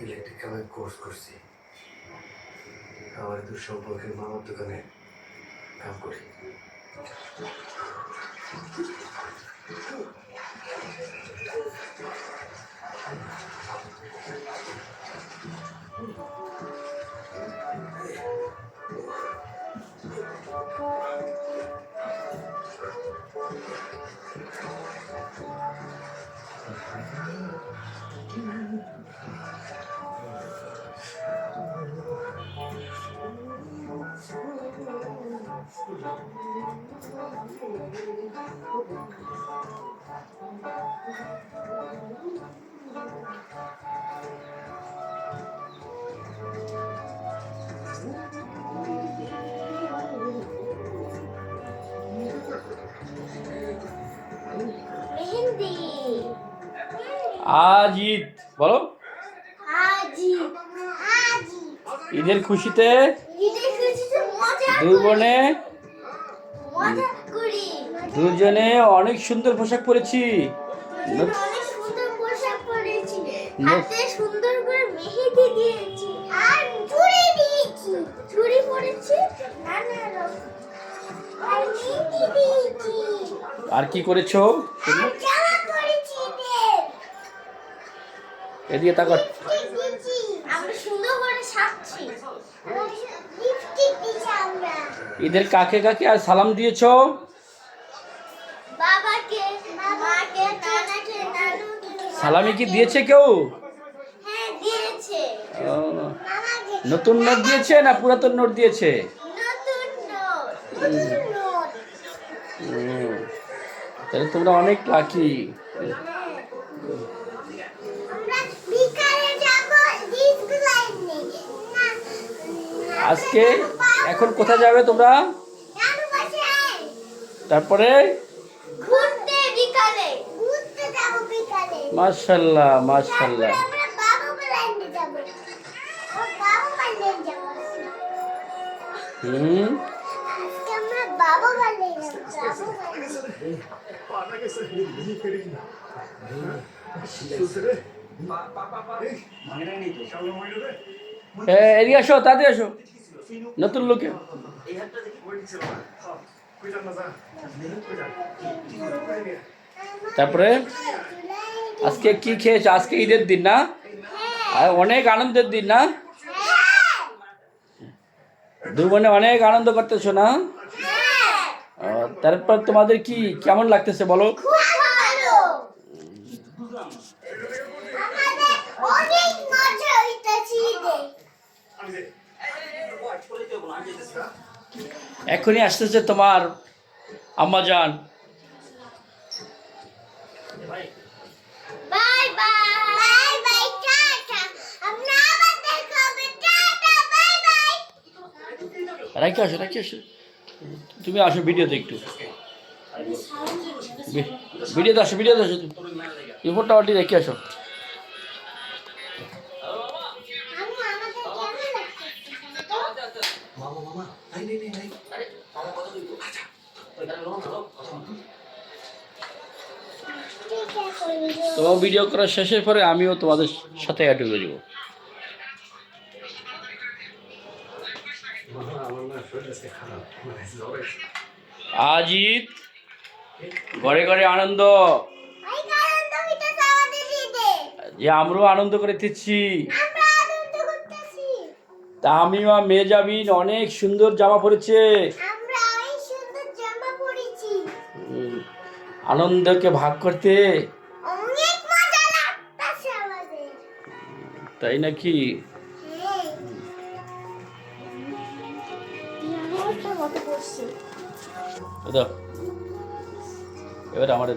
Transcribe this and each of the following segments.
Electrical course করছি, আমার দূর সম্পর্কের মামার দোকানে কাম করি। আজ ঈদ বলো, ঈদের খুশিতে দুই বোনে দুজনে অনেক সুন্দর পোশাক পরেছি। সুন্দর করে মেহেদি দিয়েছি আর চুড়ি দিয়েছি, চুড়ি পরেছি, আর কি করেছো? এদিকে তাকাও। আমরা সুন্দর করে সাজছি, লিপস্টিক দিয়েছি আমরা। ঈদের কাকে কাকে আর সালাম দিয়েছো? বাবাকে, মাকে, নানাকে, নানুকে। সালামি কি দিয়েছে কেউ? হ্যাঁ দিয়েছে। নতুন নোট দিয়েছে না পুরাতন নোট দিয়েছে? নতুন নোট, নতুন নোট। তাহলে তোমরা অনেক লাকি। আমরা বিকালে যাব ডিসপ্লাই নেই না। আজকে এখন কোথায় যাবে তোমরা? নানু বাসায়। তারপরে ঘুরতে বিকালে, ঘুরতে যাব বিকালে। মাশাআল্লাহ মাশাআল্লাহ। আমরা বাবু বাড়িতে যাব। ও বাবু বাড়িতে যাব। আজকে আমরা বাবু বাড়িতে যাব। এদিকে আসো, তাড়াতাড়ি আসো, নতুন লোকে। তারপরে আজকে কি খেয়েছো? আজকে ঈদের দিন না, আর অনেক আনন্দের দিন না? দুই বোনে অনেক আনন্দ করতেছো না? তারপর তোমাদের কি কেমন লাগতেছে বলো? খুব ভালো। আমাদের অনেক মজা হইতাছে ঈদে। এখনই আসতেছে তোমার আম্মাজান। Bye bye, bye bye, tata. আমরা আবার দেখা হবে, টাটা, বাই বাই। রাখি আসো, রাখি আসো, তুমি আসো ভিডিওতে একটু। ভিডিওতে আসো, ভিডিওতে আসো, রিপোর্টটা অলরেডি রেখে আসো। আম্মু আমাদের কেমন লাগছে? মামা মামা নাই নাই নাই নাই, আরে মামা কথা বলবো। আচ্ছা তোমার ভিডিও করা শেষের পরে আমিও তোমাদের সাথে অ্যাড হয়ে যাবো। আজ ঈদ, ঘরে ঘরে আনন্দ, এই কারণ তো হইতাছে আমাদের ঈদে। যে আমরাও আনন্দ করতেছি। আমরা আনন্দ করতেছি। তা আমিও আর মেজাবিন অনেক সুন্দর জামা পরেছে। আমরা অনেক সুন্দর জামা পরেছি। আনন্দকে ভাগ করতে, অনেক মজা লাগতাছে আমাদের। তাই নাকি? হ্যাঁ। ইয়ারটা মত করছে। দাও, এবার আমার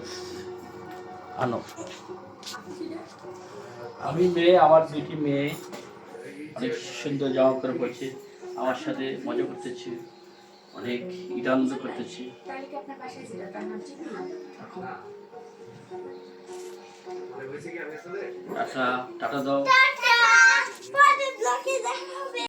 আনো। আমি মেয়ে, আমার দুটি মেয়ে অনেক সুন্দর জামা করে পড়ছে, আমার সাথে মজা করতেছে, অনেক ঈদ আনন্দ করতেছে। আচ্ছা, টাটা দাও। টাটা। পরের ব্লগে দেখা হবে।